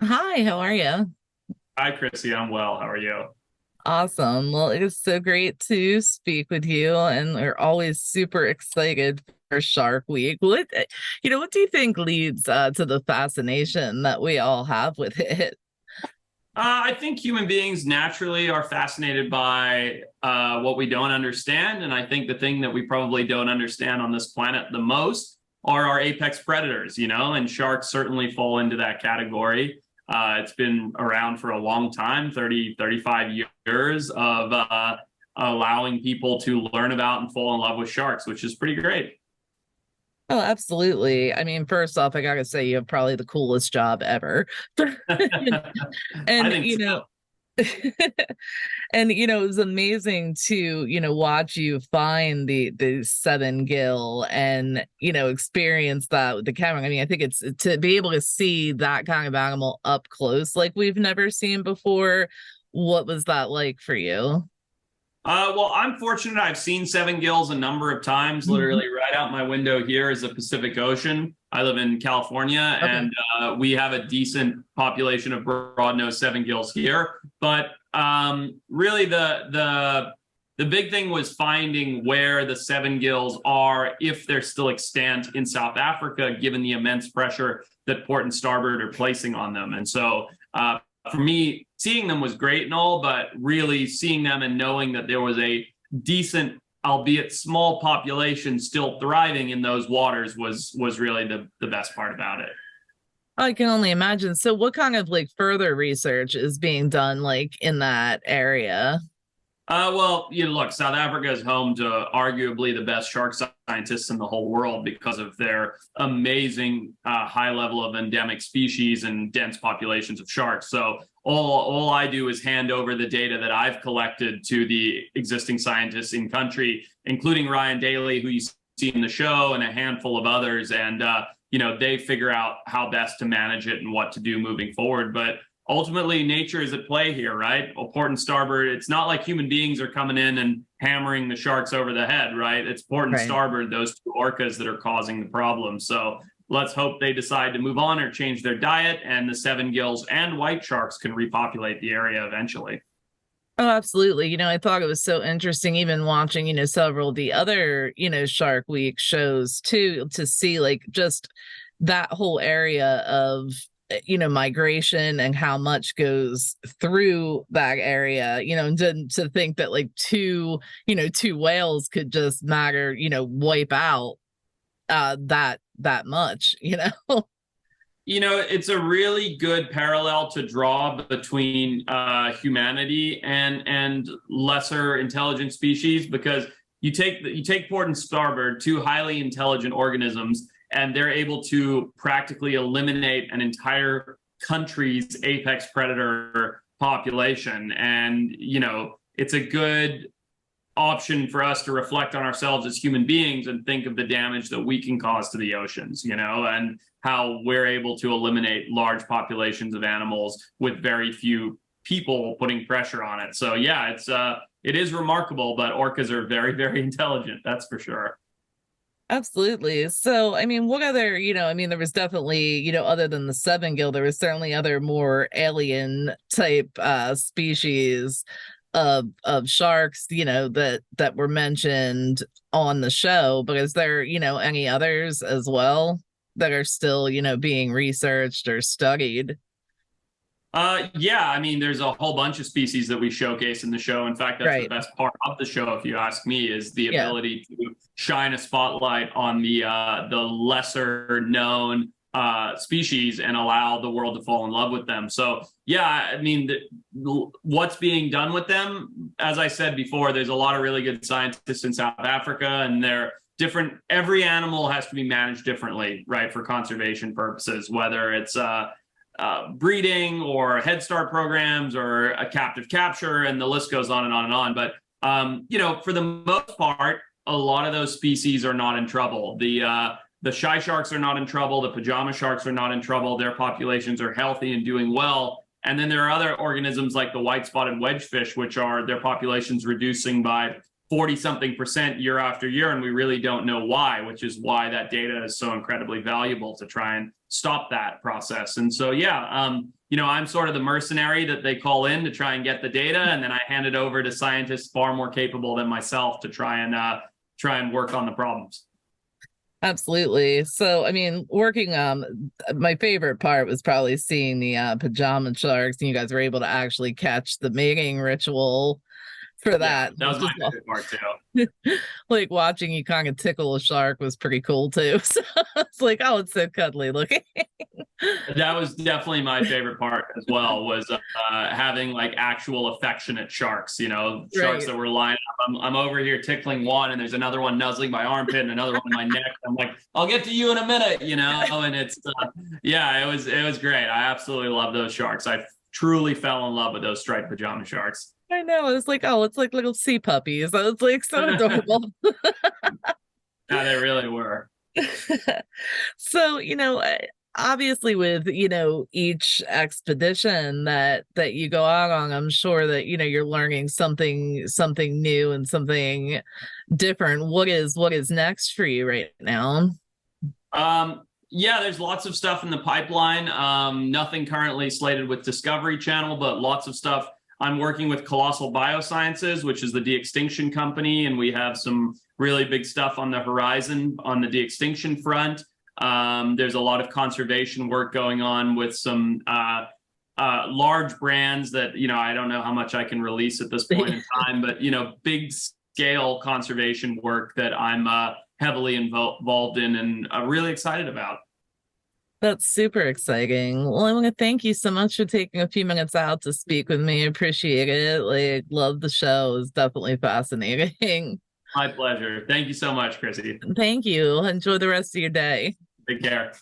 Hi, how are you? Hi, Chrissy. I'm well. How are you? Awesome. Well, it is so great to speak with you, and we're always super excited for Shark Week. What do you think leads to the fascination that we all have with it? I think human beings naturally are fascinated by what we don't understand. And I think the thing that we probably don't understand on this planet the most are our apex predators, and sharks certainly fall into that category. It's been around for a long time, 30, 35 years of allowing people to learn about and fall in love with sharks, which is pretty great. Oh, absolutely. I mean, first off, I gotta say you have probably the coolest job ever. I And think so. it was amazing to watch you find the seven gill and experience that with the camera. I mean, I think it's to be able to see that kind of animal up close like we've never seen before. What was that like for you? Well, I'm fortunate. I've seen seven gills a number of times. Mhm. Literally, right out my window here is the Pacific Ocean. I live in California, Okay. and we have a decent population of broad-nosed seven gills here. But really, the big thing was finding where the seven gills are, if they're still extant in South Africa, given the immense pressure that port and starboard are placing on them. And so, for me, seeing them was great and all, but really seeing them and knowing that there was a decent, albeit small population still thriving in those waters was really the best part about it. I can only imagine. So what kind of like further research is being done like in that area? Well, look, South Africa is home to arguably the best shark scientists in the whole world because of their amazing high level of endemic species and dense populations of sharks. So all I do is hand over the data that I've collected to the existing scientists in country, including Ryan Daly, who you see in the show, and a handful of others, and they figure out how best to manage it and what to do moving forward. But ultimately nature is at play here, right? Well, port and starboard, it's not like human beings are coming in and hammering the sharks over the head, right? It's port and Right. starboard, those two orcas that are causing the problem. So let's hope they decide to move on or change their diet, and the seven gills and white sharks can repopulate the area eventually. Oh, absolutely. I thought it was so interesting, even watching, several of the other, Shark Week shows too, to see like just that whole area of, migration and how much goes through that area, and to think that like two whales could just matter, wipe out that much, It's a really good parallel to draw between humanity and lesser intelligent species, because you take port and starboard, two highly intelligent organisms, and they're able to practically eliminate an entire country's apex predator population. And it's a good option for us to reflect on ourselves as human beings and think of the damage that we can cause to the oceans, and how we're able to eliminate large populations of animals with very few people putting pressure on it. So yeah, it is remarkable, but orcas are very, very intelligent, that's for sure. Absolutely. So, I mean, what other, I mean, there was definitely, other than the seven gill, there was certainly other more alien type species of sharks, that were mentioned on the show. But is there, any others as well that are still, being researched or studied? Yeah, I mean, there's a whole bunch of species that we showcase in the show. In fact, that's the Right. best part of the show, if you ask me, is the Yeah. ability to shine a spotlight on the lesser known species and allow the world to fall in love with them. So yeah, I mean, what's being done with them? As I said before, there's a lot of really good scientists in South Africa, and they're different. Every animal has to be managed differently, right, for conservation purposes, whether it's breeding or Head Start programs or a captive capture, and the list goes on and on and on. But for the most part, a lot of those species are not in trouble. The shy sharks are not in trouble. The pajama sharks are not in trouble. Their populations are healthy and doing well. And then there are other organisms like the white spotted wedgefish, which are their populations reducing by 40 something percent year after year. And we really don't know why, which is why that data is so incredibly valuable to try and stop that process. And so, yeah, I'm sort of the mercenary that they call in to try and get the data, and then I hand it over to scientists far more capable than myself to try and work on the problems. Absolutely. So, I mean, working my favorite part was probably seeing the pajama sharks, and you guys were able to actually catch the mating ritual for Yeah, that. that was my Just favorite part too. like watching you kind of tickle a shark was pretty cool too. So it's like, oh, it's so cuddly looking. That was definitely my favorite part as well, was having like actual affectionate sharks, sharks Right. that were lining up. I'm over here tickling one, and there's another one nuzzling my armpit and another one in my neck. I'm like, I'll get to you in a minute, and it's yeah, it was great. I absolutely love those sharks. I truly fell in love with those striped pajama sharks. I know. It's like, oh, it's like little sea puppies. So it's like so adorable. Yeah, they really were. So, obviously with, each expedition that you go out on, I'm sure that, you're learning something new and something different. What is next for you right now? Yeah, there's lots of stuff in the pipeline. Nothing currently slated with Discovery Channel, but lots of stuff. I'm working with Colossal Biosciences, which is the de-extinction company, and we have some really big stuff on the horizon on the de-extinction front. There's a lot of conservation work going on with some large brands that, I don't know how much I can release at this point in time, but, big scale conservation work that I'm heavily involved in and really excited about. That's super exciting. Well, I want to thank you so much for taking a few minutes out to speak with me. Appreciate it. Like, love the show. It's definitely fascinating. My pleasure. Thank you so much, Chrissy. Thank you. Enjoy the rest of your day. Take care.